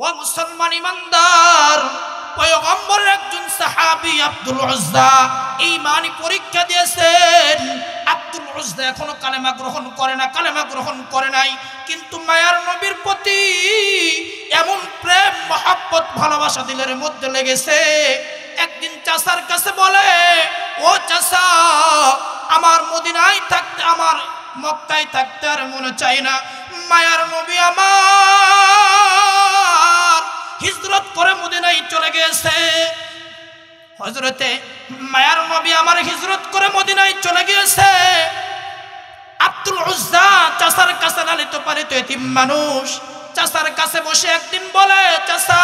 ও মুসলমান ইমানদার, পয়গম্বরের একজন সাহাবী আব্দুল উজ্জা ঈমানি পরীক্ষা দিয়েছেন। আব্দুল উজ্জা এখনো কালেমা গ্রহণ করে নাই, কিন্তু মায়ার নবীর প্রতি এমন প্রেম মহব্বত ভালোবাসা দিলের মধ্যে লেগেছে। একদিন চাচার কাছে বলে, ও চাচা, আমার মদিনায় থাকতে, আমার মক্কায় থাকতে আর মনে চাই না। মায়ার নবী আমার হিজরত করে মদিনায় চলে গেছে। হযরতে মায়ার নবী আমার হিজরত করে মদিনায় চলে গিয়েছে। আব্দুল উজ্জা চাচার কাছে লালিত পালিত এতিম মানুষ, চাচার কাছে বসে একদিন বলে, চাচা,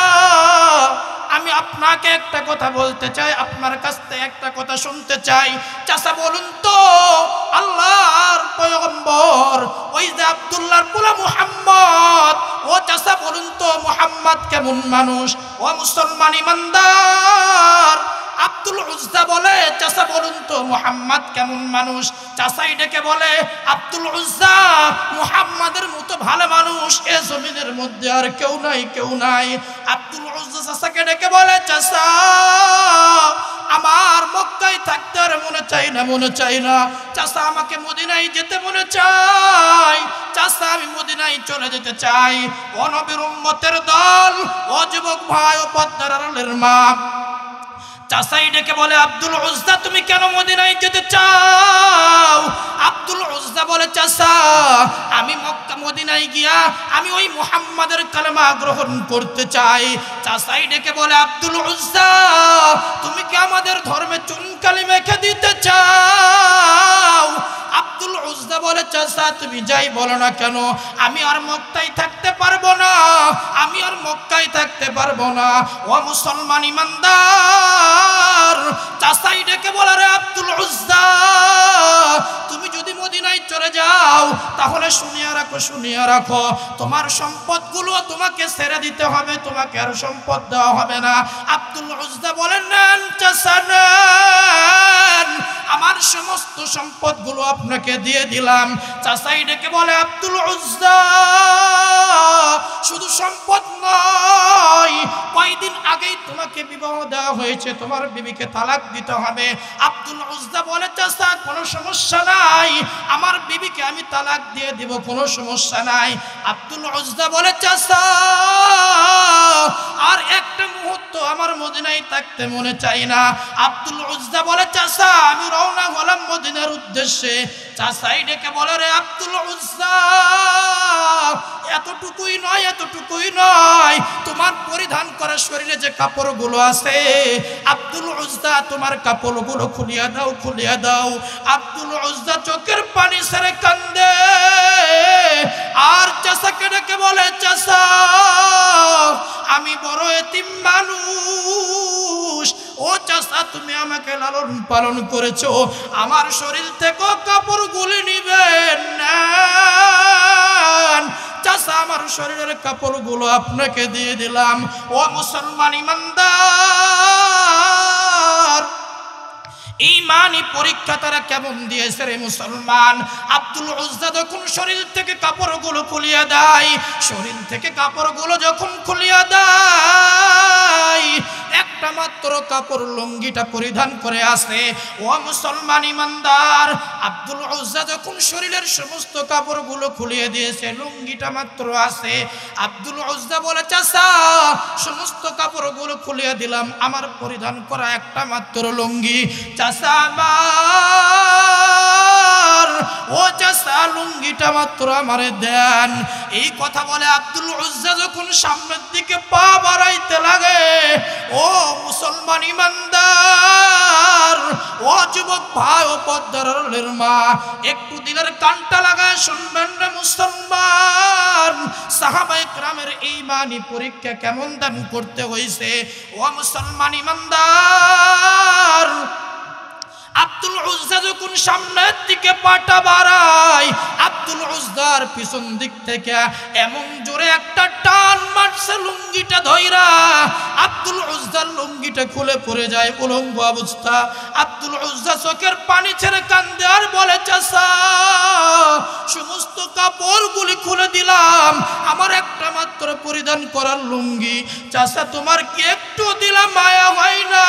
আমি আপনাকে একটা কথা বলতে চাই, আপনার কাছ থেকে একটা কথা শুনতে চাই। চাচা বলুন তো, আল্লাহর পয়গম্বর ওই যে আব্দুল্লাহর পোলা মুহাম্মদ, ও চাচা বলুন তো মুহাম্মদ কেমন মানুষ? ও মুসলমান ইমানদার, আব্দুল উজ্জা বলে, চাচা বলুন তো মুহাম্মদ কেমন মানুষ? চাচাই ডেকে বলে, আব্দুল উজ্জা মুহাম্মাদের মতো ভালো মানুষ এ জমিনের মধ্যে আর কেউ নাই। আব্দুল উজ্জা চাচাকে ডেকে বলে, চাচা, আমার মক্কায় থাকতে আর মনে চাই না। চাচা, আমাকে মদিনায় যেতে মনে চাই। চাচা, আমি মদিনায় চলে যেতে চাই। ও নবীর উম্মতের দল, ও যুবক ভাই, ও পদ্মার আড়ালের মা, চাচাই ডেকে বলে, আব্দুল উজ্জা তুমি কেন মদিনায় যেতে চাও? আব্দুল উজ্জা বলে, চাচা, আমি মক্কা মদিনায় গিয়া আমি ওই মুহাম্মাদের কালেমা গ্রহণ করতে চাই। চাচাই ডেকে বলে, আব্দুল উজ্জা তুমি কি আমাদের ধর্মে চুনকালি মেখে দিতে চাও? আব্দুল উজ্জা বলে, চাচা তুমি যাই বলো না কেন, আমি আর মক্কায় থাকতে পারবো না। ও মুসলমান ইমানদার, চাচাই ডেকে বলে, রে আব্দুল উজ্জা, তুমি যদি মদিনায় চলে যাও তাহলে শুনিয়া রাখো, তোমার সম্পদগুলো তোমাকে ছেড়ে দিতে হবে, তোমাকে আর সম্পদ দেওয়া হবে না। আব্দুল উজ্জা বলেন, নেন চাচা নেন, আমার সমস্ত সম্পদগুলো আপনাকে দিয়ে দিলাম। চাচাই ডেকে বলে, আব্দুল উজ্জা শুধু সম্পদ নয়, কয়েকদিন আগেই তোমাকে বিবাহ দেওয়া হয়েছে, তোমার বিবিকে তালাক দিতে হবে। আব্দুল উজ্জা বলে, চাচা কোনো সমস্যা নাই, আমার বিবিকে আমি তালাক দিয়ে দিব, কোনো সমস্যা নাই। আব্দুল উজ্জা বলে, চাচা আর একটা মুহূর্ত আমার মদিনায় থাকতে মনে চাই না। আব্দুল উজ্জা বলে, চাচা আমি রওনা হলাম মদিনার উদ্দেশ্যে। চাচাই ডেকে বলে, রে আব্দুল উজ্জা এতটুকুই নয়, তোমার পরিধান করা শরীরে যে কাপড়গুলো আছে, আব্দুল উজ্জা তোমার কাপড়গুলো খুলিয়া দাও। আব্দুল উজ্জা চোখের পানি ছেড়ে কান্দে, আর চাচাকে ডেকে বলে, চাচা আমি বড় এতিম মানুষ, ও চাচা তুমি আমাকে লালন পালন করেছো, আমার শরীর থেকে কাপড়গুলি নিবেন না। চাচা আমার শরীরের কাপড়গুলো আপনাকে দিয়ে দিলাম। ও মুসলমান ইমানদার, ঈমানি পরীক্ষা তারা কেমন দিয়েছে রে মুসলমান। আব্দুল উজ্জা যখন শরীর থেকে কাপড়গুলো খুলিয়া দেয়, একটা মাত্র কাপড় লুঙ্গিটা পরিধান করে আসে। ও মুসলমান ইমানদার, আব্দুল উজ্জা যখন শরীরের সমস্ত কাপড়গুলো খুলিয়ে দিয়েছে, লুঙ্গিটা মাত্র আসে। আব্দুল উজ্জা বলে, চাচা সমস্ত কাপড়গুলো খুলিয়ে দিলাম, আমার পরিধান করা একটা মাত্র লুঙ্গি, চাচা আমার, ও চাচা লুঙ্গিটা মাত্র আমারে দেন। এই কথা বলে আব্দুল উজ্জা যখন সামনের দিকে পা বাড়াইতে লাগে, ও মুসলমান ইমানদার, ও যুবক ভাই, ও পদ্মার আড়ালের মা, একটু দিলের কানটা লাগায় শুনবেন রে মুসলমান, সাহাবায়ে কেরামের ঈমানি পরীক্ষা কেমন দান করতে হয়েছে। ও মুসলমান ইমানদার, আব্দুল উজ্জা যখন সামনের দিকে পাটা বাড়ায়, আব্দুল উজ্জার পিছন দিক থেকে এমন জোরে একটা টান মারছে লুঙ্গিটা ধইরা, আব্দুল উজ্জার লুঙ্গিটা খুলে পড়ে যায়, উলঙ্গ অবস্থা। আব্দুল উজ্জা চোখের পানি ছেড়ে কান্দে আর বলে, চাচা সমস্ত কাপড়গুলি খুলে দিলাম, আমার একটা মাত্র পরিধান করার লুঙ্গি, চাচা তোমার কি একটু দিলাম মায়া হয় না?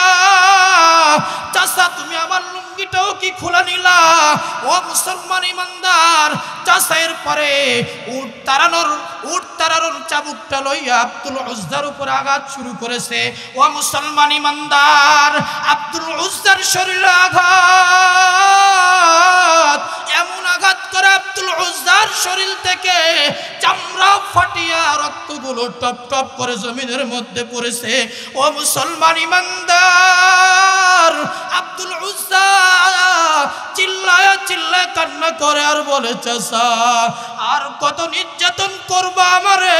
চাচা তুমি আমার লুঙ্গিটাও কি খুলে নিলা? ও মুসলমান ইমানদার, চাচা এরপরে উট তাড়ানোর চাবুকটা লইয়া আব্দুল উজ্জার উপর আঘাত শুরু করেছে। ও মুসলমান ইমানদার, আব্দুল উজ্জার শরীরে আঘাত, এমন আঘাত করে আব্দুল উজ্জার শরীর থেকে চামড়া ফাটিয়া রক্তগুলো টপ টপ করে জমিনের মধ্যে পড়েছে। ও মুসলমান ইমানদার, আব্দুল উজ্জা চিল্লায়া চিল্লায় কান্না করে আর বলে, চাচা আর কত নির্যাতন করবা আমারে?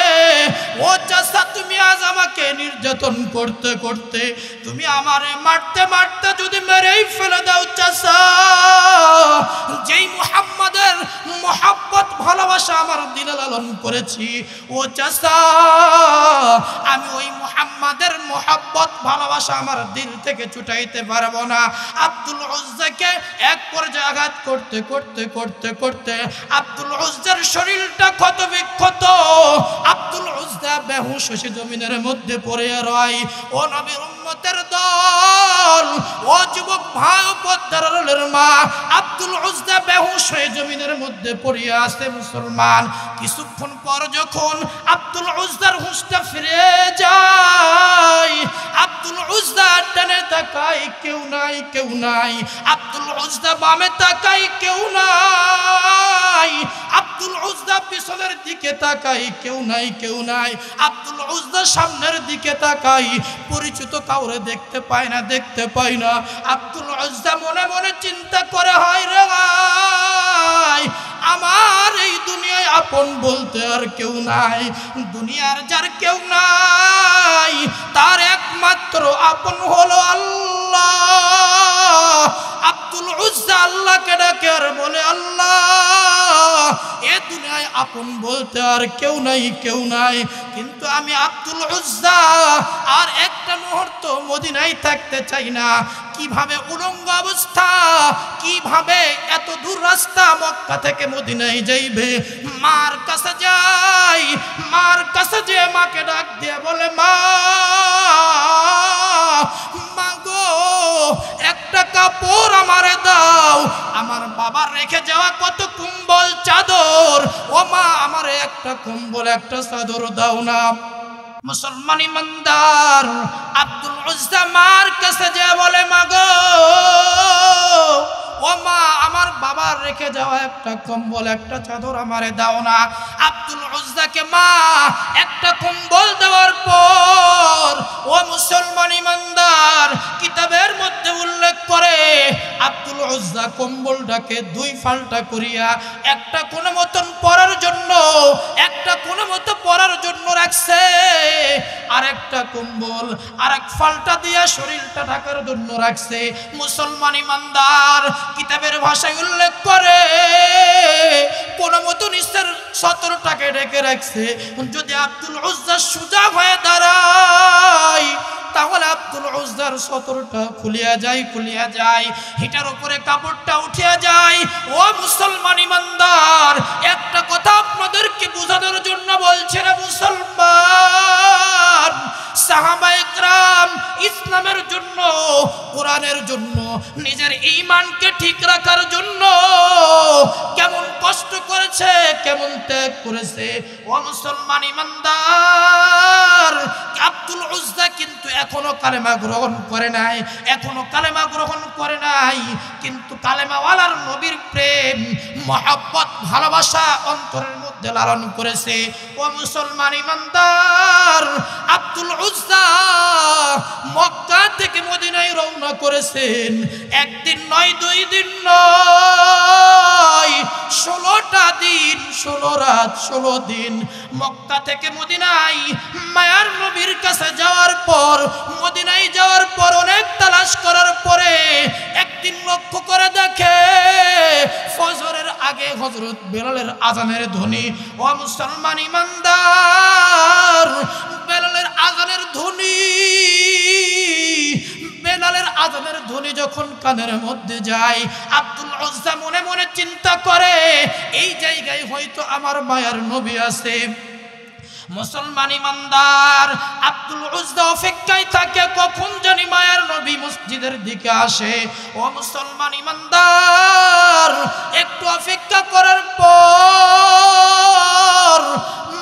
ও চাচা তুমি আজ আমাকে নির্যাতন করতে করতে তুমি আমারে মারতে মারতে যদি মেরেই ফেলে দাও চাচা, যেই মুহাম্মাদের মহব্বত ভালোবাসা আমার দিলে লালন করেছি, ও চাচা আমি ওই মুহাম্মাদের মহব্বত ভালোবাসা আমার দিল থেকে ছুটাইতে পারবো না। আব্দুল উজ্জাকে এক পর্যায়ে আঘাত করতে করতে করতে করতে আব্দুল উজ্জার শরীরটা ক্ষত বিক্ষত, আব্দুল উজ্জা বেহুশ হয়ে জমিনের মধ্যে পড়ে রয়। ও নবীর উম্মতের দল, ও যুবক ভাই ও পদ্মার আড়ালের মা, আব্দুল উজ্জা বেহুশ হয়ে জমিনের মধ্যে পড়ে আছে। মুসলমান, কিছুক্ষণ পর যখন আব্দুল উজ্জার হুঁশটা ফিরে যায়, আব্দুল উজ্জা ডানে তাকায়, কেউ নাই কেউ নাই। আব্দুল উজ্জা বামে তাকায়, কেউ নাই। আব্দুল উজ্জা পিছনের দিকে তাকাই, কেউ নাই কেউ নাই। আব্দুল উজ্জা সামনের দিকে তাকাই, পরিচিত কাউরে দেখতে পায় না দেখতে পাই না। আব্দুল উজ্জা মনে মনে চিন্তা করে, হয় রে ভাই, আমার এই দুনিয়ায় আপন বলতে আর কেউ নাই। দুনিয়ার যার কেউ নাই, তার একমাত্র আপন হলো আল্লাহ। আব্দুল উজ্জা আল্লাহকে ডাকে আর বলে, আল্লাহ এ দুনিয়ায় আপন বলতে আর কেউ নাই কেউ নাই, কিন্তু আমি আব্দুল উজ্জা আর একটা মুহূর্ত মদিনায় থাকতে চাই না। কিভাবে উলঙ্গ অবস্থা, কিভাবে এত দূর রাস্তা মক্কা থেকে মদিনায় যাইবে? মার কাছে যাই, মার কাছে যে মাকে ডাক দিয়ে বলে, মা গো একটা কাপড় আমারে দাও, আমার বাবার রেখে যাওয়া কত কম্বল চাদর, ও মা আমারে একটা কম্বল একটা চাদর দাও না। মুসলমান ইমানদার, আব্দুল উজ্জা মার কাছে যে বলে, মা গো ও মা আমার বাবার রেখে যাওয়া একটা কম্বল একটা চাদর আমারে দাও না। আব্দুল উজ্জাকে মা একটা কম্বল দেওয়ার পর, ও মুসলমান ইমানদার, কিতাবের মধ্যে উল্লেখ করে আব্দুল উজ্জা কম্বলটাকে দুই ফাল্টা করিয়া একটা কোনো মতন পরার জন্য, একটা কোনো মতো পরার জন্য রাখছে, আর একটা কম্বল আর এক ফাল্টা দিয়া শরীরটা ঢাকার জন্য রাখছে। মুসলমান ইমানদার, কিতাবের ভাষায় উল্লেখ করে কোন মতো নিচের সতরটাকে ঢেকে রাখছে। যদি আব্দুল উজ্জা সোজা হয়ে দাঁড়ায়, তাহলে আব্দুল উজ্জার সতরটা খুলিয়া যায়, হিটার উপরে কাপড়টা উঠিয়া যায়। ও মুসলমান ইমানদার, একটা কথা আপনাদেরকে বোঝানোর জন্য বলছে না মুসলমান, সাহাবায়ে কেরাম ইসলামের জন্য, কোরআনের জন্য, নিজের ঈমানকে ঠিক রাখার জন্য কেমন কষ্ট করেছে, কেমন ত্যাগ করেছে। ও মুসলমান ইমানদার, আব্দুল উজ্জা কিন্তু এখনো কালেমা গ্রহণ করে নাই, এখনো কালেমা গ্রহণ করে নাই, কিন্তু কালেমাওয়ালার নবীর প্রেম মহব্বত ভালোবাসা অন্তরের মধ্যে লালন করেছে। ও মুসলমান ইমানদার, আব্দুল উজ্জা মক্কা থেকে মদিনায় রওনা করেছেন। একদিন নয়, দুই দিন নয়, 16টা দিন, 16 রাত, 16 দিন মক্কা থেকে মদিনায় মায়ার নবীর কাছে যাওয়ার পর, মদিনায় যাওয়ার পর অনেক তালাশ করার পরে একদিন লক্ষ্য করে দেখে ফজরের আগে হযরত বেলালের আযানের ধ্বনি। ও মুসলমান ইমানদার, বেলালের আযানের ধ্বনি আজানের ধ্বনি যখন কানের মধ্যে যায়, আব্দুল উজ্জা মনে মনে চিন্তা করে এই জায়গায় হয়তো আমার মায়ার নবী আছে। মুসলমান ইমানদার আব্দুল উজ্জা অপেক্ষায় থাকে কখন জানি মায়ার নবী মসজিদের দিকে আসে। ও মুসলমান ইমানদার, একটু অপেক্ষা করার পর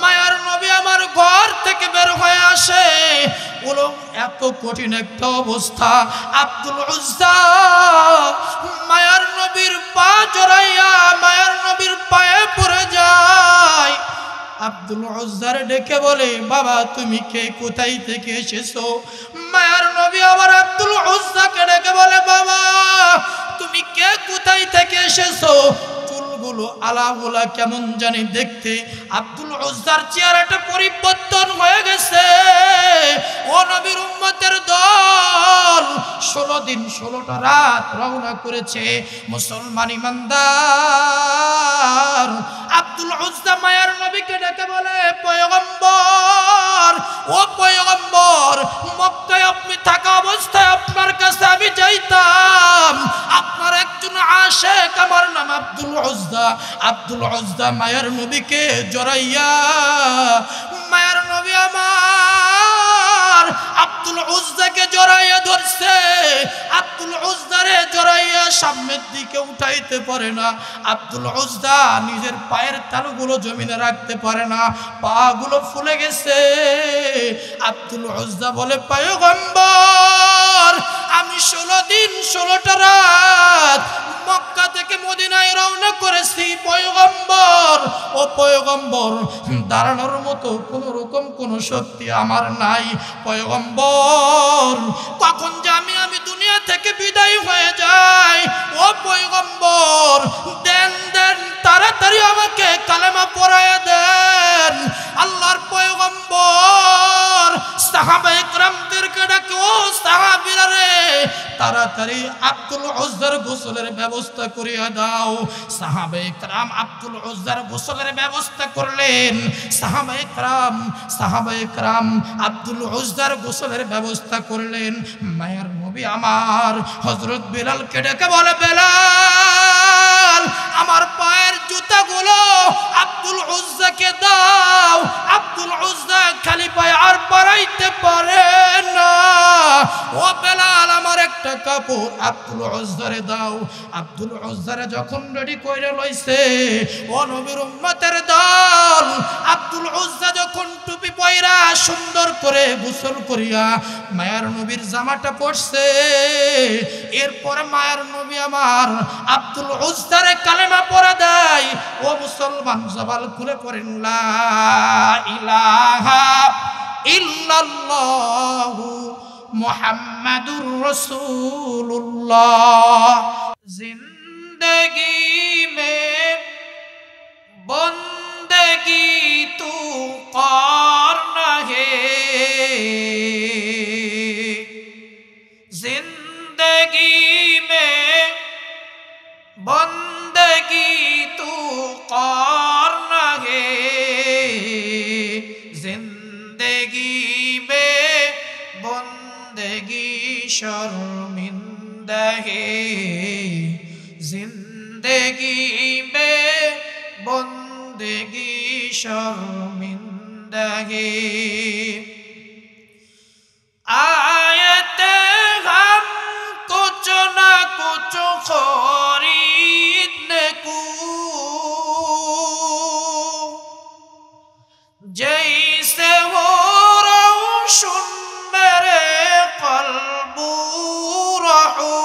মায়ার নবী আমার ঘর থেকে বের হয়ে আসে। বলো এত কঠিন একটা অবস্থা, আব্দুল উজ্জা মায়ার নবীর পা জড়াইয়া মায়ার নবীর পায়ে পড়ে যায়। আব্দুল উজ্জার ডেকে বলে, বাবা তুমি কে, কোথায় থেকে এসেছো? মায়ার নবী আবার আব্দুল উজ্জাকে ডেকে বলে, বাবা তুমি কে, কোথায় থেকে এসেছো? চুলগুলো আলাগুলা কেমন জানি দেখতে। আব্দুল উজ্জার চেহারাটা পরিবর্তন হয়ে গেছে। ও নবীর উম্মতের দল 16 দিন 16টা রাত রওনা করেছে। মুসলমান ইমানদার আব্দুল উজ্জা মায়ার নবীকে ডেকে বলে, পয়গম্বর, ও পয়গম্বর, মক্কায় আপনি থাকা অবস্থায় আপনার কাছে আমি যাইতাম, আপনার একজন আশেক, আমার নাম আব্দুল উজ্জা। আব্দুল উজ্জা মায়ার নবীকে জড়াইয়া, মায়ার নবী আমার আব্দুল উজ্জাকে জড়াইয়া ধরছে। আব্দুল উজ্জারে জড়াইয়া সামনের দিকে উঠাইতে পারে না। আব্দুল উজ্জা নিজের পায়ের তালুগুলো জমিনে রাখতে পারে না, পা গুলো ফুলে গেছে। আব্দুল উজ্জা বলে, পয়গম্বর আমি 16 দিন 16টা রাত মক্কা থেকে মদিনায় রওনা করেছি। পয়গম্বর, ও পয়গম্বর, দাঁড়ানোর মতো কোনো রকম কোনো শক্তি আমার নাই। পয়গম্বর কখন যে আমি দুনিয়া থেকে বিদায় হয়ে যাই। ও পয়গম্বর দেন দেন, তাড়াতাড়ি আমাকে কালেমা পড়ায়া দেন। আল্লাহর পয়গম্বর সাহাবায়ে কেরামদেরকে ডাকে, ও সাহাবীরা রে, তাড়াতাড়ি আব্দুল উজ্জার গোসলের ব্যবস্থা করিয়া দাও। সাহাবায়ে কেরাম আব্দুল উজ্জার গোসলের ব্যবস্থা করলেন। সাহাবায়ে কেরাম আব্দুল উজ্জার গোসলের ব্যবস্থা করলেন। মায়ার নবী আমার হযরত বিলালকে ডেকে বলে, বেলাল আমার পায়ের জুতাগুলো আব্দুল উজ্জাকে দাও। আব্দুল উজ্জা খালি পায়ে আর বাড়াইতে পারে না। ও বেলাল আমার একটা কাপড় আব্দুল উজ্জারে দাও। আব্দুল উজ্জারে যখন রেডি কইরা লইছে, ও নবীর উম্মতের দল, আব্দুল উজ্জা যখন টুপি পয়রা সুন্দর করে গোসল করিয়া মায়ার নবীর জামাটা পরছে, এরপর মায়ার নবী আমার আব্দুল উজ্জারে কালেমা পড়া দেয়। ও মুসলমান জবান খুলে পড়েন, লা ইলাহা ইল্লাল্লাহু মুহাম্মাদুর রাসূলুল্লাহ। जिंदगी में बंदगी तू करना है, जिंदगी में बंदगी तू करना है, जिंदगी में बंदगी शर्मिंदा है, जिंदगी में बंदगी शर्मिंदा है। आयते हम कुछ ना कुछ खरीदने को, जैसे हो रोशन मेरे कल्बू रहू,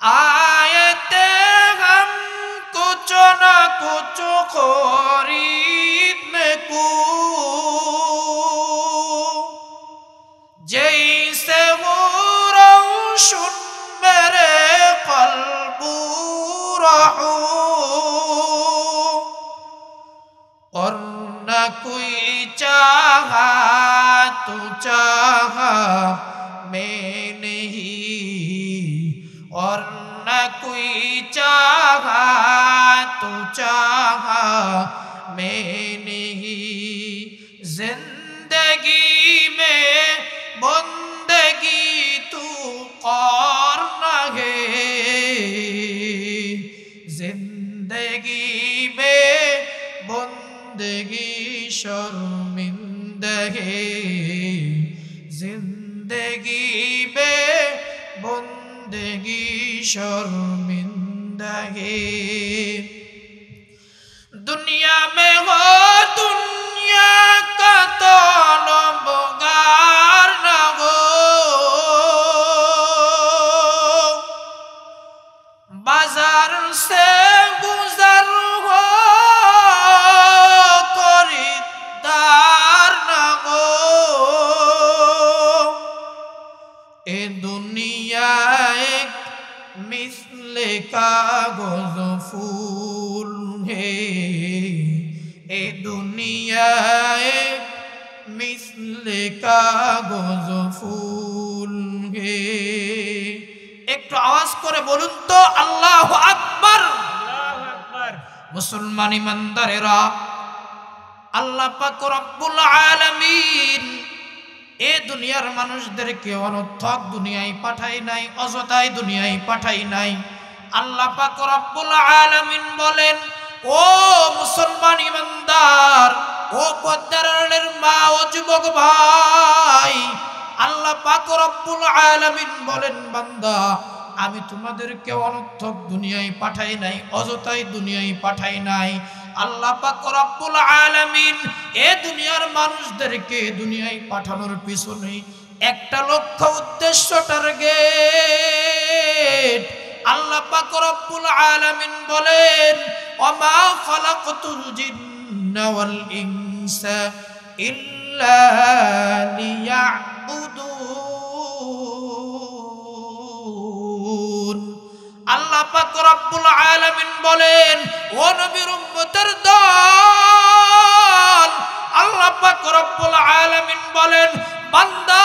आयते हम कुछ ना कुछ खरीदने को, जैसे हो रोशन मेरे कल्बू रहू, और न कोई चाहा तो चाहा मैं नहीं, और न कोई चाहा तो चाहा मैं नहीं, जिंदगी में शर्मिंदगी जिंदगी बे बंदगी शर्मिंदगी दुनिया में हो दुनिया का तलबगार न हो बाजार से गुजर हो खरीदार न हो ए दुनिया एक मिस्ले कागज फूल है ए दुनिया एक मिस्ले कागज फूल है একটু আওয়াজ করে বলুন তো আল্লাহু আকবার আল্লাহু আকবার মুসলমান ইমানদারেরা আল্লাহ পাক রব্বুল আলামিন এই দুনিয়ার মানুষদেরকে অনর্থক দুনিয়ায় পাঠাই নাই অযথাই দুনিয়ায় পাঠাই নাই আল্লাহ পাক রব্বুল আলামিন বলেন ও মুসলমান ইমানদার ও পদ্মারের মা ও যুবক ভাই আল্লাহ পাক রব্বুল আলামিন বলেন বান্দা আমি তোমাদেরকে অনর্থক দুনিয়ায় পাঠাই নাই অযথাই দুনিয়ায় পাঠাই নাই আল্লাহ পাক রব্বুল আলামিন এই দুনিয়ার মানুষদেরকে দুনিয়ায় পাঠানোর পিছনে একটা লক্ষ্য উদ্দেশ্য টার্গেট আল্লাহ পাক রব্বুল আলামিন বলেন ওমা খালাকতুল জিন্না ওয়াল ইনসা ইল্লা লিয়াবুদুন আল্লাহ পাক রব্বুল আলামিন বলেন ও নবীর উম্মতের দল আল্লাহ পাক রব্বুল আলামিন বলেন বান্দা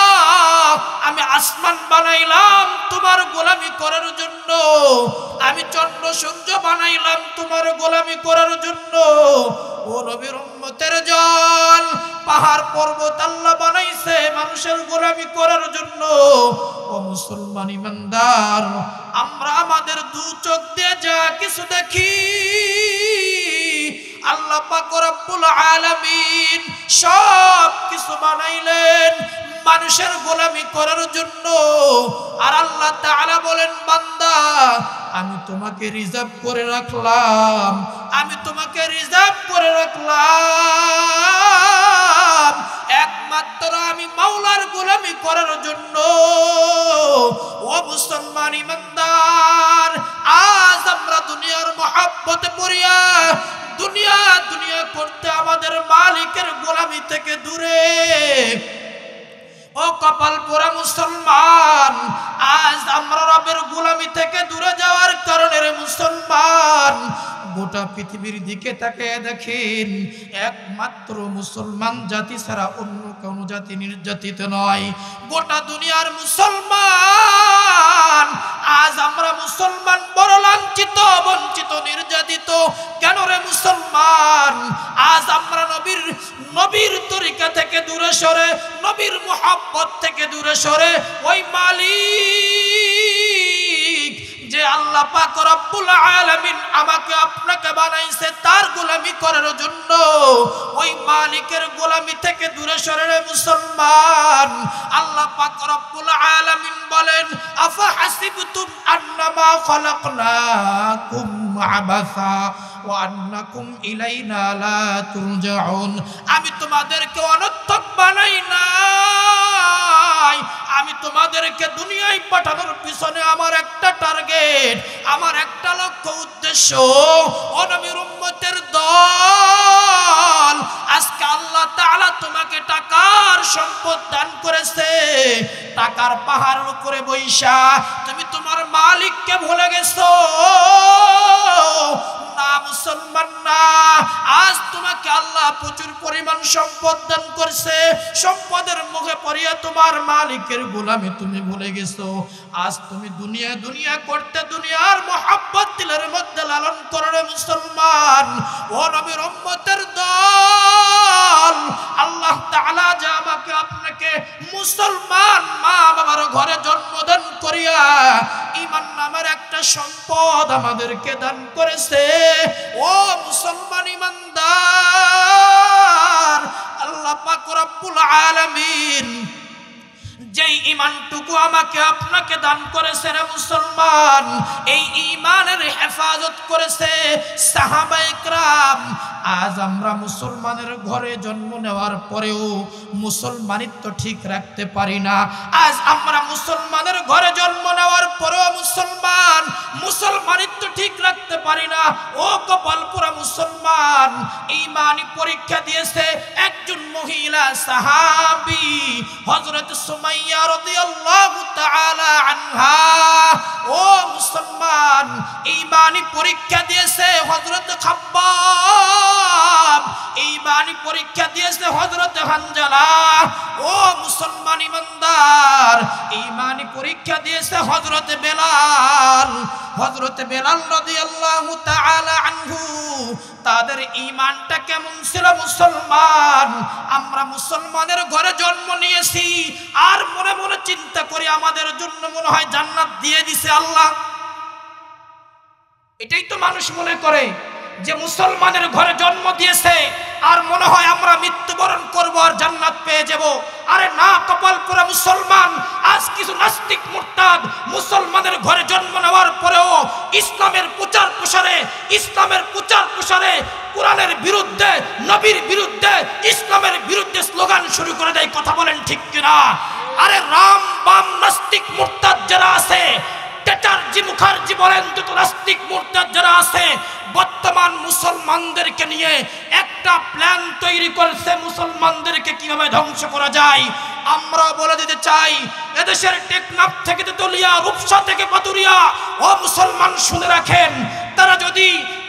আমি আসমান বানাইলাম তোমার গোলামি করার জন্য আমি চন্দ্র সূর্য বানাইলাম তোমার গোলামি করার জন্য ও নবীর উম্মতের দল পাহাড় পর্বত আল্লাহ বানাইছে মানুষের গোলামি করার জন্য ও মুসলমান ইমানদার আমরা আমাদের দু চোখ দিয়ে যা কিছু দেখি আল্লাহ পাক রব্বুল আলামিন সব কিছু বানাইলেন মানুষের গোলামি করার জন্য আর আল্লাহ তাআলা বলেন বান্দা আমি তোমাকে রিজার্ভ করে রাখলাম আমি তোমাকে রিজার্ভ করে রাখলাম একমাত্র আমি মাওলার গোলামি করার জন্য ও মুসলমান ইমানদার আজ আমরা দুনিয়ার মহব্বতে পড়িয়া দুনিয়া দুনিয়া করতে আমাদের মালিকের গোলামি থেকে দূরে ও কপাল পোড়া মুসলমান আজ আমরা রবের গোলামি থেকে দূরে যাওয়ার কারণে রে মুসলমান গোটা পৃথিবীর দিকে তাকিয়ে দেখেন একমাত্র মুসলমান জাতি ছাড়া অন্য কোনো জাতি নির্যাতিত নয় গোটা দুনিয়ার মুসলমান আজ আমরা মুসলমান বড় লাঞ্ছিত বঞ্চিত নির্যাতিত কেন রে মুসলমান আজ আমরা নবীর তরিকা থেকে দূরে সরে নবীর মুহাব্বত থেকে দূরে সরে ওই মালিক যে আল্লাহ পাক রব্বুল আলামিন আমাকে আপনাকে বানাইছে তার গোলামি করার জন্য ওই মালিকের গোলামি থেকে দূরে সরে রে মুসলমান আল্লাহ পাক রব্বুল আলামিন বলেন আফা হাসিবতুম আন্নামা খালাকনাকুম আবাসা ওয়া আন্নাকুম ইলাইনা লা তুরজাউন আমি তোমাদেরকে অনর্থক বানাই নাই আমি তোমাদেরকে দুনিয়ায় পাঠানোর পিছনে আমার একটা টার্গেট আমার একটা লক্ষ্য উদ্দেশ্য ও নবীর উম্মতের দল আজকে আল্লাহ তাআলা তোমাকে টাকার সম্পদ দান করেছে টাকার পাহাড়ের উপরে বৈশা তুমি তোমার মালিককে ভুলে গেছো না মুসলমান না আজ তোমাকে আল্লাহ প্রচুর পরিমাণ সম্পদ দান করছে সম্পদের মুখে পড়িয়া তোমার মালিকের গোলামি তুমি ভুলে গেছো আজ তুমি দুনিয়া দুনিয়া করতে দুনিয়ার মহব্বত দিলের মধ্যে লালন করে মুসলমান ও নবীর উম্মতের দল আল্লাহ তাআলা যে আমাকে আপনাকে মুসলমান মা বাবার ঘরে জন্মদান করিয়া ঈমান নামের একটা সম্পদ আমাদেরকে দান করেছে ও মুসলমান ইমানদার রব্বুল আলামিন যেই ঈমানটুকু আমাকে আপনাকে দান করেছে রে মুসলমান, এই ঈমানের হেফাজত করেছে সাহাবায়ে কেরাম। আজ আমরা মুসলমানের ঘরে জন্ম নেওয়ার পরেও মুসলমানিত্ব ঠিক রাখতে পারি না। আজ আমরা মুসলমানের ঘরে জন্ম নেওয়ার পরেও মুসলমানিত্ব ঠিক রাখতে পারি না। ও কপালপুরা মুসলমান, ঈমানি পরীক্ষা দিয়েছে একজন মহিলা সাহাবী হযরত সুমাইয়া রাদিয়াল্লাহু তাআলা আনহা। ও মুসলমান, ঈমানি পরীক্ষা দিয়েছে হযরত খাব্বাব, ঈমানি পরীক্ষা দিয়েছে হযরত হানজালা। ও মুসলমান ইমানদার, ঈমানি পরীক্ষা দিয়েছে হযরত বেলাল। হযরত বেলাল রাদিয়াল্লাহু তাআলা আনহু, তাদের ঈমানটা কেমন ছিল মুসলমান? আমরা মুসলমানের ঘরে জন্ম নিয়েছি আর মনে মনে চিন্তা করি আমাদের জন্য মনে হয় জান্নাত দিয়ে দিছে আল্লাহ। এটাই তো মানুষ মনে করে যে মুসলমানের ঘরে জন্ম দিয়েছে আর মনে হয় আমরা মৃত্যুবরণ করব আর জান্নাত পেয়ে যাব। আরে না কপালপুরা মুসলমান, আজ কিছু নাস্তিক মুরতাদ মুসলমানের ঘরে জন্ম নেওয়ার পরেও ইসলামের প্রচার প্রসারে কোরআনের বিরুদ্ধে, নবীর বিরুদ্ধে, ইসলামের বিরুদ্ধে স্লোগান শুরু করে দেয়। কথা বলেন ঠিক কিনা? আরে রাম বাম নাস্তিক মুরতাদ যারা আছে, চ্যাটার্জি মুখার্জি বলেন, যত নাস্তিক মুরতাদ যারা আছে, বর্তমান মুসলমানদেরকে নিয়ে একটা প্ল্যান তৈরি করেছে মুসলমানদেরকে কিভাবে ধ্বংস করা যায়। আমরা বলে দিতে চাই, এদেশের টেকনাফ থেকে তেতুলিয়া, রূপসা থেকে পাতুরিয়া, ও মুসলমান শুনে রাখেন,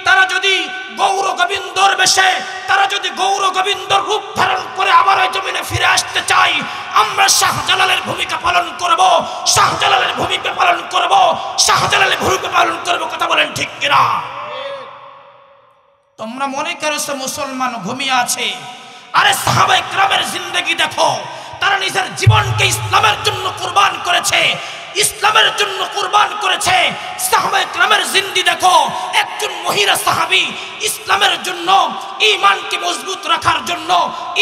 তারা যদি গৌর গোবিন্দর বেশে, তারা যদি গৌর গোবিন্দর রূপ ধারণ করে আবার ওই জমিনে ফিরে আসতে চাই, আমরা শাহজালালের ভূমিকা পালন করব, শাহজালালের ভূমিকা পালন করব, শাহজালালের ভূমিকা পালন করব। কথা বলেন ঠিক কিনা? তোমরা মনে করছো মুসলমান ঘুমিয়ে আছে? আরে সাহাবায়ে কেরামের জিন্দেগি দেখো, তারা নিজের জীবনকে ইসলামের জন্য কুরবান করেছে, ইসলামের জন্য কুরবান করেছে। সাহাবায়ে কেরামের জিন্দি দেখো, একজন মহিলা সাহাবী ইসলামের জন্য, ঈমানকে মজবুত রাখার জন্য,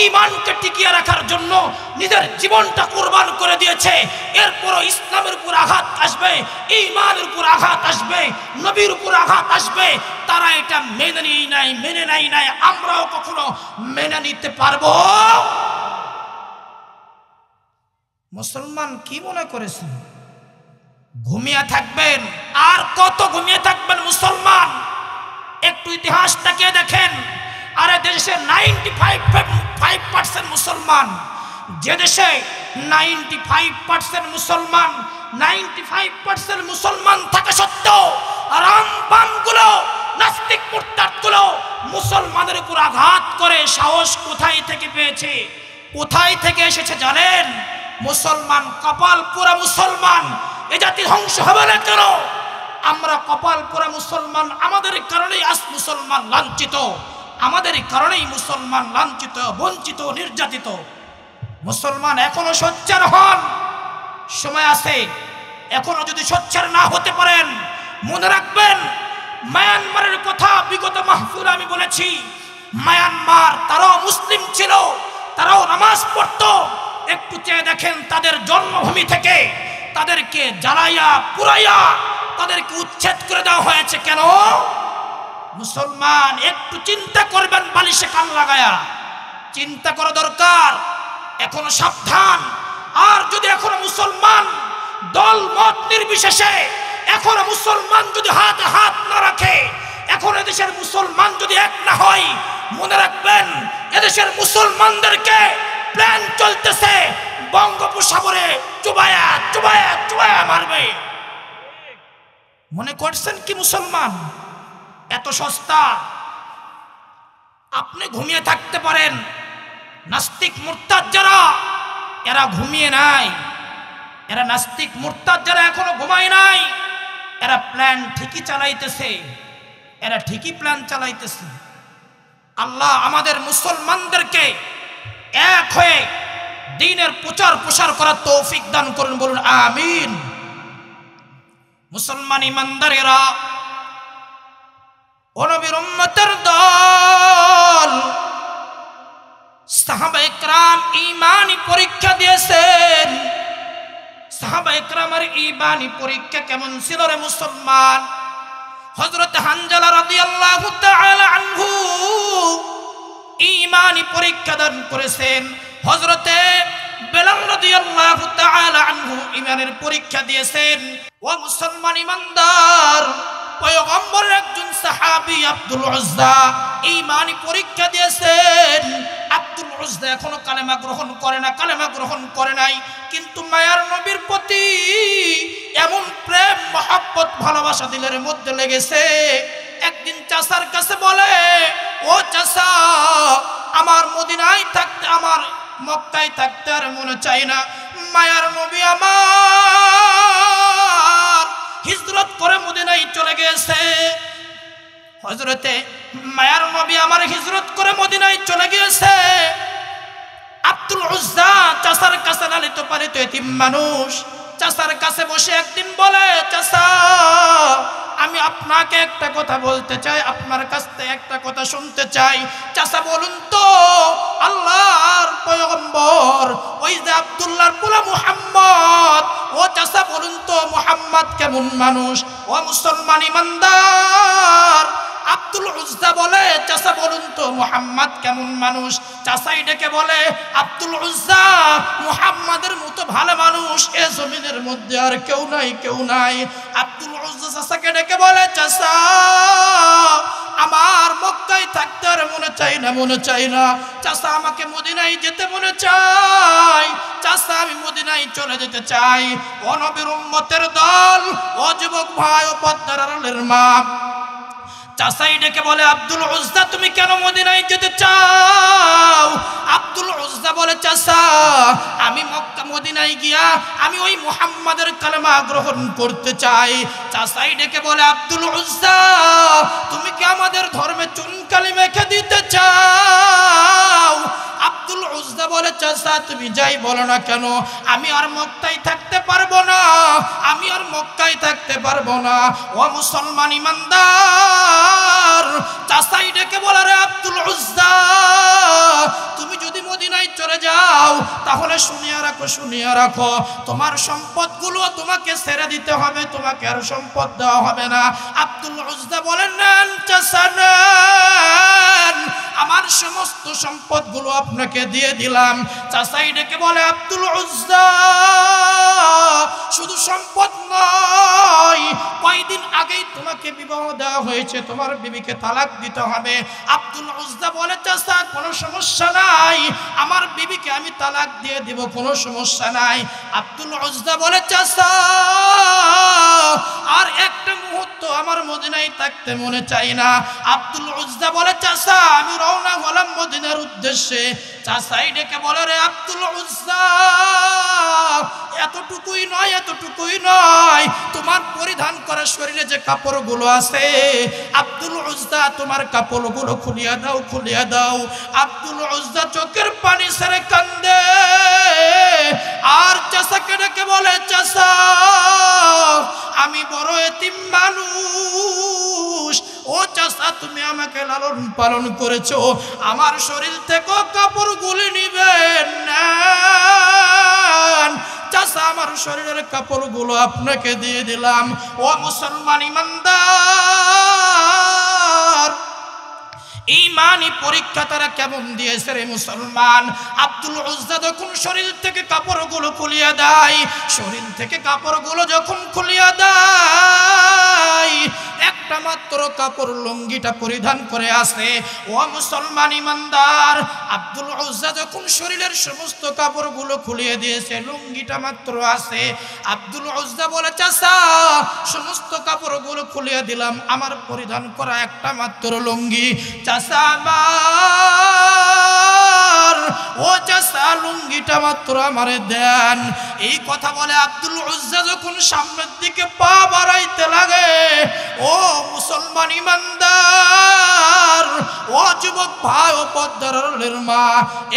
ঈমানকে টিকিয়ে রাখার জন্য নিজের জীবনটা কুরবান করে দিয়েছে। এরপরও ইসলামের উপর আঘাত আসবে, ঈমানের উপর আঘাত আসবে, নবীর উপর আঘাত আসবে, তারা এটা মেনে নেয় নাই। আমরাও কখনো মেনে নিতে পারবো? মুসলমান কি মনে করেছেন ঘুমিয়ে থাকবেন? আর কত ঘুমিয়ে থাকবেন মুসলমান? একটু ইতিহাসটাকে দেখেন। আরে দেশে 95% মুসলমান, যে দেশে 95% মুসলমান, 95% মুসলমান থাকা সত্ত্বেও রামবামগুলো, নাস্তিক মুরতাদগুলো মুসলমানের উপর আঘাত করে সাহস কোথায় থেকে পেয়েছে? কোথায় থেকে এসেছে জানেন? মুসলমান, কপালপুরা মুসলমান। এ জাতি ধ্বংস হবে না কেন? আমরা কপালপুরা মুসলমান, আমাদের কারণেই আজ মুসলমান লাঞ্ছিত, আমাদের কারণেই মুসলমান লাঞ্ছিত, বঞ্চিত, নির্যাতিত। মুসলমান এখনো সোচ্চার হন, সময় আছে। এখনো যদি সোচ্চার না হতে পারেন, মনে রাখবেন মায়ানমারের কথা বিগত মাহফিলে আমি বলেছি। মায়ানমার, তারাও মুসলিম ছিল, তারাও নামাজ পড়তো। একটু চেয়ে দেখেন, তাদের জন্মভূমি থেকে তাদেরকে জ্বালাইয়া পুরাইয়া তাদেরকে উচ্ছেদ করে দেওয়া হয়েছে। কেন? মুসলমান একটু চিন্তা করবেন, বালিশে কান লাগায়া চিন্তা করা দরকার। এখনো সাবধান। আর যদি এখনো মুসলমান দল মত নির্বিশেষে, এখনো মুসলমান যদি হাতে হাত না রাখে, এখন এদেশের মুসলমান যদি এক না হয়, মনে রাখবেন এদেশের মুসলমানদেরকে প্ল্যান চলতেছে বঙ্গোপসাগরে চুবায়া চুবায়া চুবায়া মারবে। মনে করছেন কি মুসলমান এত সস্তা? আপনি ঘুমিয়ে থাকতে পারেন, নাস্তিক মুরতাদ যারা, এরা ঘুমিয়ে নাই। এরা নাস্তিক মুরতাদ যারা এখনো ঘুমায় নাই, এরা প্ল্যান ঠিকই চালাইতেছে, এরা ঠিকই প্ল্যান চালাইতেছে। আল্লাহ আমাদের মুসলমানদেরকে এক হয়ে দ্বীনের প্রচার প্রসার করার তৌফিক দান করুন, বলুন আমিন। মুসলমান ইমানদারেরা, ও নবীর উম্মতের দল, সাহাবায়ে কেরাম ঈমানি পরীক্ষা দিয়েছেন। সাহাবায়ে কেরামের ঈমানি পরীক্ষা কেমন ছিল রে মুসলমান? হযরত হানজালা রাদিয়াল্লাহু তাআলা আনহু ঈমানি পরীক্ষা দান করেছেন। হযরতে বেলাল রাদিয়াল্লাহু তাআলা আনহু ঈমানের পরীক্ষা দিয়েছেন। ও মুসলমান ইমানদার, পয়গম্বরের একজন সাহাবী আব্দুল উজ্জা ঈমানি পরীক্ষা দিয়েছেন। আব্দুল উজ্জা এখনো কালেমা গ্রহণ করে না, কালেমা গ্রহণ করে নাই, কিন্তু মায়ার নবীর প্রতি এমন প্রেম মহব্বত ভালোবাসা দিলের মধ্যে লেগেছে। একদিন চাচার কাছে বলে, ও চাচা, আমার মদিনায় থাকতে, আমার মক্কায় থাকতে আর মনে চাই না। মায়ার নবী আমার হিজরত করে মদিনায় চলে গেছে। হযরতে মায়ার নবী আমার হিজরত করে মদিনায় চলে গিয়েছে। আব্দুল উজ্জা চাচার কাছে লালিত পালিত এতিম মানুষ, চাচার কাছে বসে একদিন বলে, চাচা, আমি আপনাকে একটা কথা বলতে চাই, আপনার কাছ থেকে একটা কথা শুনতে চাই। চাচা বলুন তো, আল্লাহর পয়গম্বর ওই যে আব্দুল্লাহর পোলা মুহাম্মদ, ও চাচা বলুন তো মুহাম্মদ কেমন মানুষ? ও মুসলমান ইমানদার, আব্দুল উজ্জা বলে, চাচা বলুন তো মুহাম্মদ কেমন মানুষ? চাচাই ডেকে বলে, আব্দুল উজ্জা মুহাম্মাদের মতো ভালো মানুষ এ জমিনের মধ্যে আর কেউ নাই, কেউ নাই। আব্দুল উজ্জা চাচাকে ডেকে বলে, চাচা, আমার মক্কায় থাকতে আর মনে চাই না, মনে চাই না। চাচা, আমাকে মদিনায় যেতে মনে চাই। চাচা, আমি মদিনায় চলে যেতে চাই। ও নবীর উম্মতের দল, ও যুবক ভাই, ও পদ্মার আড়ালের মা, চাচাই ডেকে বলে, আব্দুল উজ্জা তুমি কেন মদিনায় যেতে চাও? আব্দুল উজ্জা বলে, চাচা, আমি মক্কা মদিনায় গিয়া আমি ওই মুহাম্মাদের কালেমা গ্রহণ করতে চাই। চাচাই ডেকে বলে, আব্দুল উজ্জা তুমি কি আমাদের ধর্মে চুনকালি মেখে দিতে চাও? আব্দুল উজ্জা বলে, চাচা তুমি যাই বলো না কেন, আমি আর মক্কায় থাকতে পারবো না, আমি আর মক্কায় থাকতে পারবো না। ও মুসলমান ইমানদার, চাচাই ডেকে বলে, রে আব্দুল উজ্জা, তুমি যদি মদিনায় চলে যাও তাহলে শুনিয়া রাখো, শুনিয়া রাখো, তোমার সম্পদগুলো তোমাকে ছেড়ে দিতে হবে, তোমাকে আর সম্পদ দেওয়া হবে না। আব্দুল উজ্জা বলেন, নেন চাচা নেন, আমার সমস্ত সম্পদগুলো আপনাকে দিয়ে দিলাম। চাচাই ডেকে বলে, আব্দুল উজ্জা শুধু সম্পদ নয়, কয়দিন আগেই তোমাকে বিবাহ দেওয়া হয়েছে, তোমার বিবিকে তালাক দিতে হবে। আব্দুল উজ্জা বলে, চাচা কোনো সমস্যা নাই, আমার বিবিকে আমি তালাক দিয়ে দিব, কোনো সমস্যা নাই। আব্দুল উজ্জা বলে, চাচা আর একটা মুহূর্ত আমার মদিনায় থাকতে মনে চাই না। আব্দুল উজ্জা বলে, চাচা আমি রওনা হলাম মদিনার উদ্দেশ্যে। চাচাই ডেকে বলে, রে আব্দুল উজ্জা এতটুকুই নয়, এতটুকুই নয়, তোমার পরিধান করা শরীরে যে কাপড়গুলো আছে, আব্দুল উজ্জা তোমার কাপড়গুলো খুলিয়া দাও, খুলিয়া দাও। আব্দুল উজ্জা চোখের পানি ছেড়ে কান্দে আর চাচাকে ডেকে বলে, চাচা আমি বড় এতিম মানুষ, ও চাচা তুমি আমাকে লালন পালন করেছো, আমার শরীর থেকে কাপড়গুলি নিবেন না। চাচা আমার শরীরের কাপড়গুলো আপনাকে দিয়ে দিলাম। ও মুসলমান ইমানদার, ঈমানি পরীক্ষা তারা কেমন দিয়েছে রে মুসলমান? আব্দুল উজ্জা যখন শরীর থেকে কাপড়গুলো খুলিয়া দেয়, শরীর থেকে কাপড়গুলো যখন খুলিয়া দেয়, একটা মাত্র কাপড় লুঙ্গিটা পরিধান করে আসে। ও মুসলমান ইমানদার, আব্দুল উজ্জা যখন শরীরের সমস্ত কাপড়গুলো খুলিয়ে দিয়েছে, লুঙ্গিটা মাত্র আসে। আব্দুল উজ্জা বলে, চাচা সমস্ত কাপড়গুলো খুলিয়ে দিলাম, আমার পরিধান করা একটা মাত্র লুঙ্গি, চাচা আমার, ও চাচা লুঙ্গিটা মাত্র আমারে দেন। এই কথা বলে আব্দুল উজ্জা যখন সামনের দিকে পা বাড়াইতে লাগে, ও মুসলমান ইমানদার, ও যুবক ভাই, ও পদ্মার আড়ালের মা,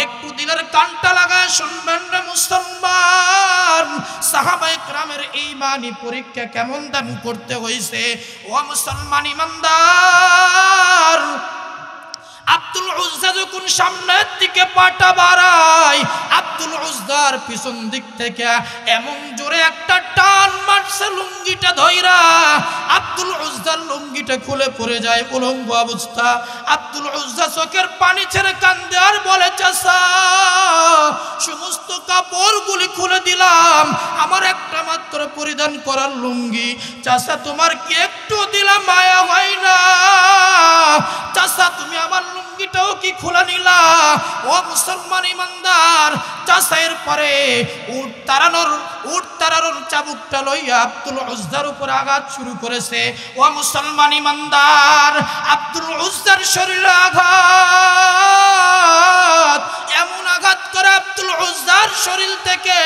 একটু দিলের কানটা লাগায় শুনবেন না মুসলমান, সাহাবায়ে কেরামের ঈমানি পরীক্ষা কেমন দান করতে হয়েছে। ও মুসলমান ইমানদার, আব্দুল উজ্জা যখন সামনের দিকে পাটা বাড়ায়, আব্দুল উজ্জার পিছন দিক থেকে এমন জোরে একটা টান মারছে লুঙ্গিটা ধইরা, আব্দুল উজ্জার লুঙ্গিটা খুলে পড়ে যায় উলঙ্গ অবস্থা। আব্দুল উজ্জা চোখের পানি ছেড়ে কান্দে আর বলে, চাচা সমস্ত কাপড়গুলি খুলে দিলাম, আমার একটা মাত্র পরিধান করার লুঙ্গি, চাচা তোমার কি একটু দিলাম মায়া হয় না? চাচা তুমি আমার লুঙ্গিটাও কি খুলে নিলা? ও মুসলমান ইমানদার, চাচা এরপরে উট তাড়ানোর চাবুকটা লইয়া আব্দুল উজ্জার উপর আঘাত শুরু করেছে। ও মুসলমান ইমানদার, আব্দুল উজ্জার শরীরে আঘাত, এমন আঘাত করে আব্দুল উজ্জার শরীর থেকে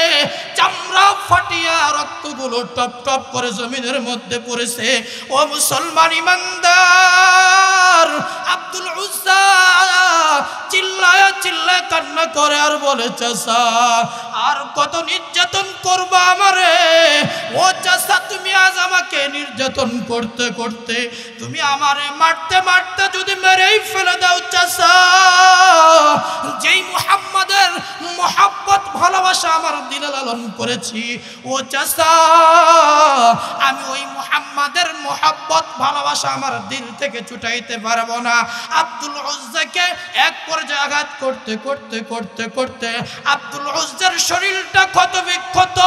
চামড়া ফাটিয়া রক্তগুলো টপ টপ করে জমিনের মধ্যে পড়েছে। ও মুসলমান ইমানদার, আব্দুল উজ্জা চিল্লায়া চিল্লায় কান্না করে আর বলে, চাচা আর কত নির্যাতন করবা আমারে? ও চাচা তুমি আজ আমাকে নির্যাতন করতে করতে তুমি আমারে মারতে মারতে যদি মেরেই ফেলে দাও চাচা, যেই মুহাম্মাদের মোহাব্বত ভালোবাসা আমার দিলে লালন করেছি, ও চাচা আমি ওই মুহাম্মাদের মোহাব্বত ভালোবাসা আমার দিল থেকে ছুটাইতে পারবো না। আব্দুল উজ্জাকে এক পর্যায়ে আঘাত করতে করতে করতে করতে আব্দুল উজ্জার শরীরটা ক্ষত বিক্ষত,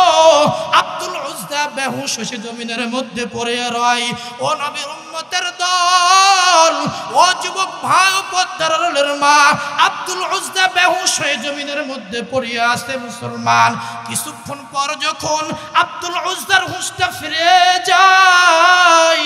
আব্দুল উজ্জা বেহুশ হয়ে জমিনের মধ্যে পড়ে রয়। ও নবীর উম্মতের দল, ও যুবক ভাই ও পদ্মার আড়ালের মা, আব্দুল উজ্জা বেহুশ হয়ে জমিনের মধ্যে পড়ে আছে মুসলমান। কিছুক্ষণ পর যখন আব্দুল উজ্জার হুঁশটা ফিরে যায়,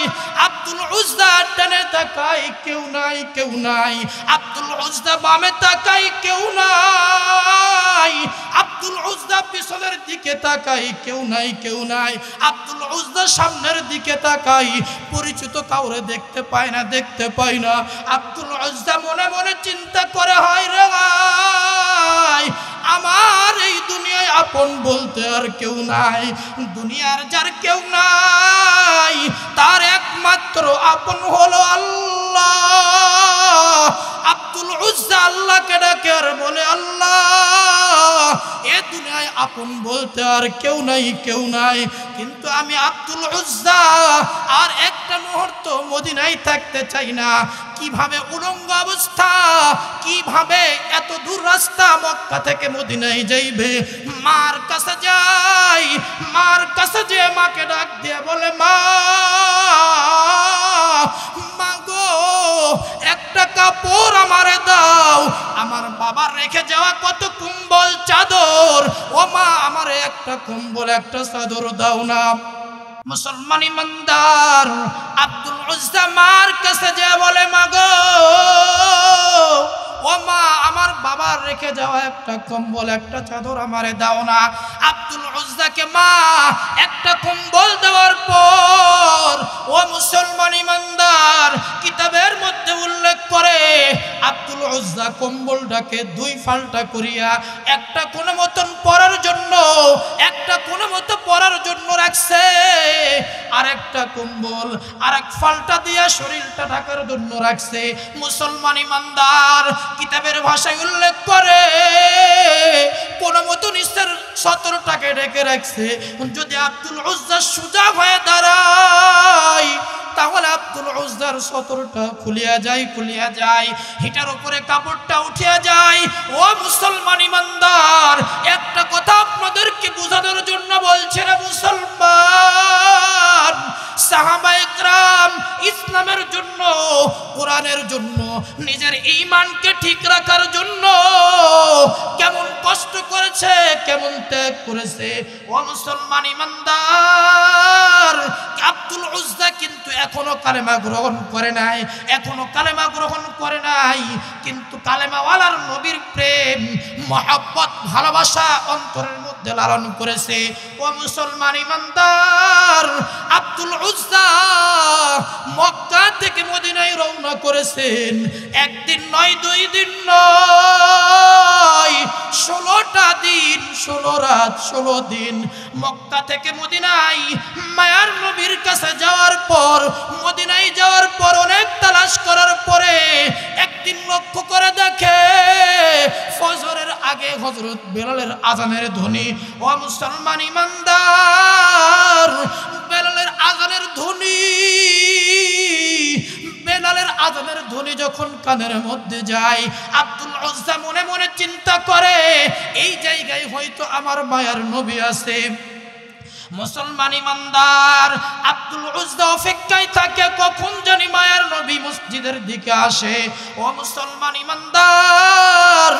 আব্দুল উজ্জা ডানে তাকায়, কেউ নাই কেউ নাই। আব্দুল উজ্জা বামে তাকায়, কেউ নাই। আব্দুল উজ্জা পিছনের দিকে তাকাই, কেউ নাই কেউ নাই। আব্দুল উজ্জা সামনের দিকে তাকাই, পরিচিত কাউরে দেখতে পায় না দেখতে পাই না। আব্দুল উজ্জা মনে মনে চিন্তা করে, হয় রে ভাই, আমার এই দুনিয়ায় আপন বলতে আর কেউ নাই। দুনিয়ার যার কেউ নাই, তার একমাত্র আপন হলো আল্লাহ। আব্দুল উজ্জা আল্লাহকে ডাকে আর বলে, আল্লাহ এ দুনিয়ায় আপন বলতে আর কেউ নাই কেউ নাই, কিন্তু আমি আব্দুল উজ্জা আর একটা মুহূর্ত মদিনায় থাকতে চাই না। কিভাবে উলঙ্গ অবস্থা, কিভাবে এত দূর রাস্তা মক্কা থেকে মদিনায় যাইবে? মার কাছে যাই, মার কাছে যে মাকে ডাক দিয়ে বলে, মা গো একটা কাপড় আমারে দাও, আমার বাবার রেখে যাওয়া কত কম্বল চাদর, ও মা আমারে একটা কম্বল একটা চাদর দাও না। মুসলমান ইমানদার, আব্দুল উজ্জা মার কাছে যে বলে, মা গো ও মা আমার বাবার রেখে যাওয়া একটা কম্বল একটা চাদর আমারে দাও না। আব্দুল উজ্জাকে মা একটা কম্বল দেওয়ার পর, ও মুসলমান ইমানদার, কিতাবের মধ্যে উল্লেখ করে আব্দুল উজ্জা কম্বলটাকে দুই ফাল্টা করিয়া একটা কোনো মতন পরার জন্য, একটা কোনো মতো পরার জন্য রাখছে, আর একটা কম্বল আর এক ফাল্টা দিয়া শরীরটা ঢাকার জন্য রাখছে। মুসলমান ইমানদার, কিতাবের ভাষায় উল্লেখ করে কোন মতো নিচের সতরটাকে ঢেকে রাখছে। যদি আব্দুল উজ্জা সোজা হয়ে দাঁড়ায়, তাহলে আব্দুল উজ্জার সতরটা খুলিয়া যায়, হিটার উপরে কাপড়টা উঠিয়া যায়। ও মুসলমান ইমানদার, একটা কথা আপনাদেরকে বোঝানোর জন্য বলছে না মুসলমান, সাহাবায়ে কেরাম ইসলামের জন্য, কোরআনের জন্য, নিজের ঈমানকে ঠিক রাখার জন্য কেমন কষ্ট করেছে, কেমন ত্যাগ করেছে। ও মুসলমান ইমানদার, আব্দুল উজ্জা কিন্তু এখনো কালেমা গ্রহণ করে নাই, এখনো কালেমা গ্রহণ করে নাই, কিন্তু কালেমাওয়ালার নবীর প্রেম মহব্বত ভালোবাসা অন্তরের মধ্যে লালন করেছে। ও মুসলমান ইমানদার, আব্দুল উজ্জা মক্কা থেকে মদিনায় রওনা করেছেন। একদিন নয়, 2 দিন নয়, 16টা দিন 16 রাত 16 দিন মক্কা থেকে মদিনায় মায়ার নবীর কাছে যাওয়ার পর, মদিনায় যাওয়ার পর অনেক তালাশ করার পরে একদিন লক্ষ্য করে দেখে ফজরের আগে হযরত বেলালের আযানের ধ্বনি। ও মুসলমান ইমানদার, বেলালের আযানের ধ্বনি, বেলালের আযানের ধ্বনি যখন কানের মধ্যে যায়, আব্দুল উজ্জা মনে মনে চিন্তা করে এই জায়গায় হয়তো আমার মায়ার নবী আছে। মুসলমান ইমানদার, আব্দুল উজ্জা অপেক্ষায় থাকে কখন জানি মায়ার নবী মসজিদের দিকে আসে। ও মুসলমান ইমানদার,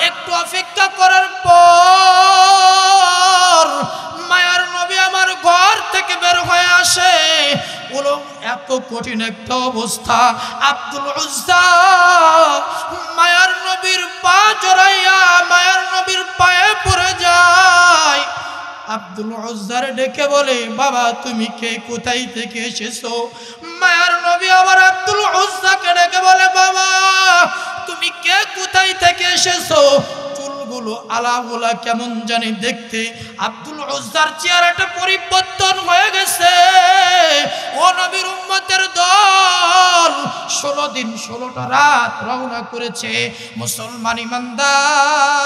একটু অপেক্ষা করার পর মায়ার নবী আমার ঘর থেকে বের হয়ে আসে। বলো এত কঠিন একটা অবস্থা, আব্দুল উজ্জা মায়ার নবীর পা জড়াইয়া মায়ার নবীর পায়ে পড়ে যায়। আব্দুল উজ্জার ডেকে বলে, বাবা তুমি কে, কোথায় থেকে এসেছো? মায়ার নবী আবার আব্দুল উজ্জাকে ডেকে বলে, বাবা তুমি কে, কোথায় থেকে এসেছো? চুলগুলো আলাগুলা কেমন জানি দেখতে। আব্দুল উজ্জার চেহারাটা পরিবর্তন হয়ে গেছে। ও নবীর উম্মতের দল 16 দিন 16টা রাত রওনা করেছে। মুসলমান ইমানদার,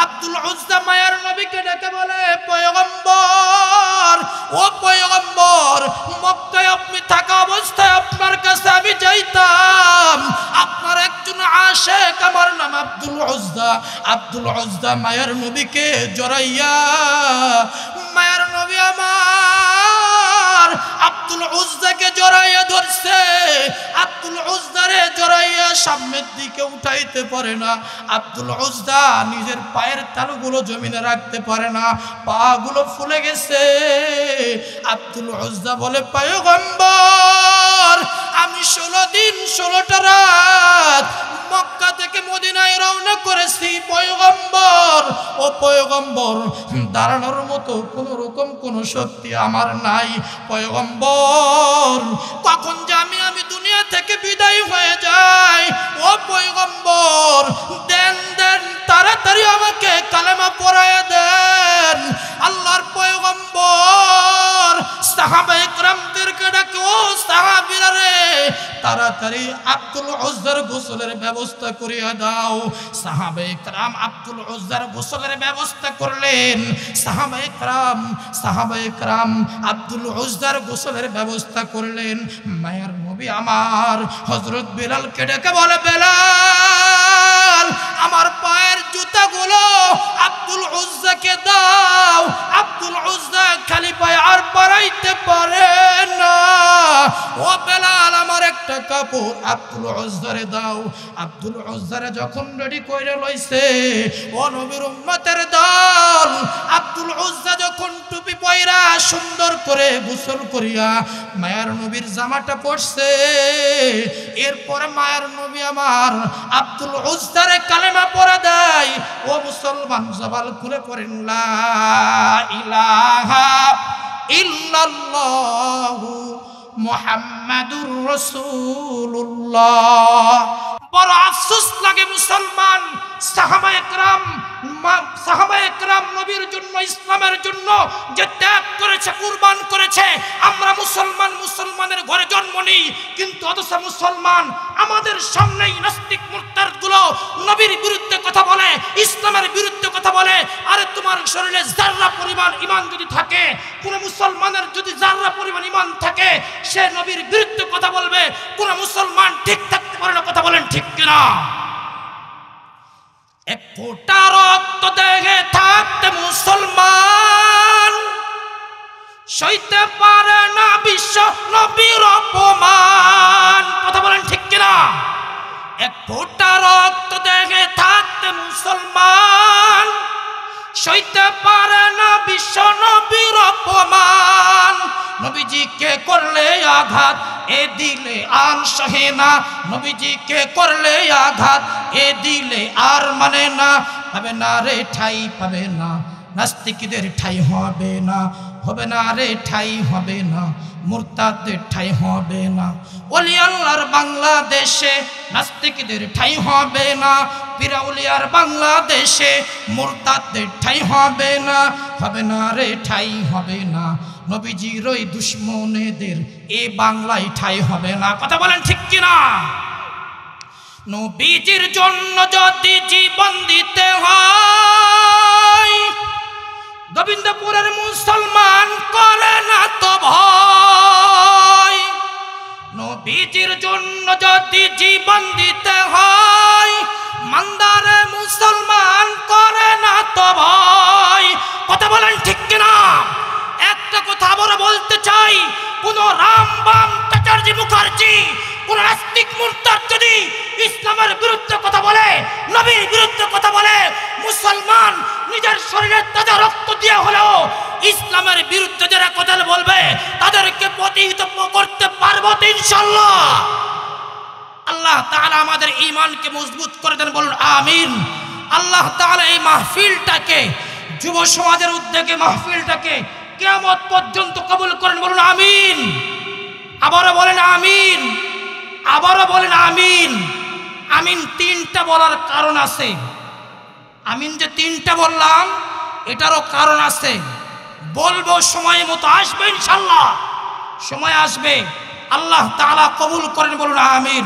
আব্দুল উজ্জা মায়ার নবীকে ডেকে বলে, পয়গম্বর, ও পয়গম্বর, মক্কায় আপনি থাকা অবস্থায় আপনার কাছে আমি যাইতাম, আপনার একজন আশিক, আমার নাম আব্দুল উজ্জা। আব্দুল উজ্জা মায়ার নবীকে জড়াইয়া, মায়ার নবী আমার আব্দুল উজ্জাকে জড়াইয়া ধরছে। আব্দুল উজ্জারে জড়াইয়া সামনের দিকে উঠাইতে পারে না। আব্দুল উজ্জা নিজের পায়ের তালুগুলো জমিনে রাখতে পারে না, পা গুলো ফুলে গেছে। আব্দুল উজ্জা বলে, পয়গম্বর আমি 16 দিন 16টা রাত মক্কা থেকে মদিনায় রওনা করেছি। পয়গম্বর, ও পয়গম্বর, দাঁড়ানোর মতো কোনো রকম কোনো শক্তি আমার নাই। পয়গম্বর কখন যে আমি দুনিয়া থেকে বিদায় হয়ে যাই। ও পয়গম্বর দেন দেন, তাড়াতাড়ি আমাকে কালেমা পড়ায় দেন। আল্লাহর পয়গম্বর সাহাবায়ে কেরামদেরকে ডাকে, ও সাহাবীরা রে, তাড়াতাড়ি আব্দুল উজ্জার গোসলের ব্যবস্থা করিয়া দাও। সাহাবায়ে কেরাম আব্দুল উজ্জার গোসলের ব্যবস্থা করলেন। সাহাবায়ে কেরাম আব্দুল উজ্জার গোসলের ব্যবস্থা করলেন। মায়ার নবী আমার হযরত বেলালকে ডেকে বলে, বেলাল আমার পায়ের জুতাগুলো আব্দুল উজ্জাকে দাও। আব্দুল উজ্জা খালি পায়ে আর পরাইতে পারে না। ও বেলাল আমার একটা কাপড় আব্দুল উজ্জারে দাও। আব্দুল উজ্জারে যখন রেডি কইরা লইছে, ও নবীর উম্মতের দল, আব্দুল উজ্জা যখন টুপি পয়রা সুন্দর করে গোসল করিয়া মায়ার নবীর জামাটা পরছে, এরপর মায়ার নবী আমার আব্দুল উজ্জারে কালেমা পড়া দেয়। ও মুসলমান জবান খুলে পড়েন, লা ইলাহা ইল্লাল্লাহু মুহাম্মাদুর রাসূলুল্লাহ। বড় আফসোস লাগে মুসলমান, সাহাবায়ে কেরাম নবীর জন্য, ইসলামের জন্য যে ত্যাগ করেছে, কুরবান করেছে। আমরা মুসলমানের ঘরে জন্ম নেই, কিন্তু অথচ মুসলমান আমাদের সামনেই নাস্তিক মুরতাদগুলো নবীর বিরুদ্ধে কথা বলে, ইসলামের বিরুদ্ধে কথা বলে। আরে তোমার শরীরে জাররা পরিমাণ ঈমান যদি থাকে, কোন মুসলমানের যদি জাররা পরিমাণ ঈমান থাকে, সে নবীর বিরুদ্ধে কথা বলবে। কোন মুসলমান ঠিক থাকতে পারে না, কথা বলেন ঠিক কিনা? এক ফোঁটা রক্ত দেহে থাকতে মুসলমান সইতে পারে না বিশ্ব নবীর অপমান, কথা বলেন ঠিক কিনা? এক ফোঁটা রক্ত দেহে থাকতে মুসলমান সইতে পারে না বিশ্ব নবীর অপমান। নবীজিকে করলে আঘাত এ দিলে আর সহে না, নবীজিকে করলে আঘাত এ দিলে আর মানে না। পাবে না রে ঠাই, পাবে না নাস্তিকদের ঠাই হবে না, হবে না রে ঠাই হবে না, মুরতাদদের ঠাঁই হবে না। ওলি আল্লাহর বাংলাদেশে নাস্তিকদের ঠাঁই হবে না। পিরাউলিয়ার বাংলাদেশে মুরতাদদের ঠাঁই হবে না, হবে না রে, ঠাঁই হবে না। নবীজির ওই দুশ্মনেদের এ বাংলায় ঠাঁই হবে না। কথা বলেন ঠিক কিনা? নবীজির জন্য যদি জীবন দিতে হয়, গোবিন্দপুরের মুসলমান করে না তো ভয়। নবীজির জন্য যদি জীবন দিতে হয়, মান্দারে মুসলমান করে না তো ভয়। কথা বলেন ঠিক কিনা? একটা কথা আবার বলতে চাই, কোন রামবাম চ্যাটার্জি মুখার্জি, কোন নাস্তিক মুরতাদ যদি ইসলামের বিরুদ্ধে কথা বলে, নবীর বিরুদ্ধে কথা বলে, মুসলমান নিজের শরীরে তাজা রক্ত দিয়ে হলেও ইসলামের বিরুদ্ধে যারা কথা বলবে তাদেরকে প্রতিহত করতে পারবো তো ইনশাআল্লাহ। আল্লাহ তাআলা আমাদের ঈমানকে মজবুত করে দেন, বলুন আমিন। আল্লাহ তাআলা এই মাহফিলটাকে, যুব সমাজের উদ্যোগে মাহফিলটাকে কিয়ামত পর্যন্ত কবুল করেন, বলুন আমিন। আবারও বলেন আমিন, আবারও বলেন আমিন। আমিন তিনটা বলার কারণ আছে। আমিন যে তিনটা বললাম এটারও কারণ আছে। বলবো সময় মতো আসবে ইনশাআল্লাহ, সময় আসবে। আল্লাহ তাআলা কবুল করেন, বলুন আমিন।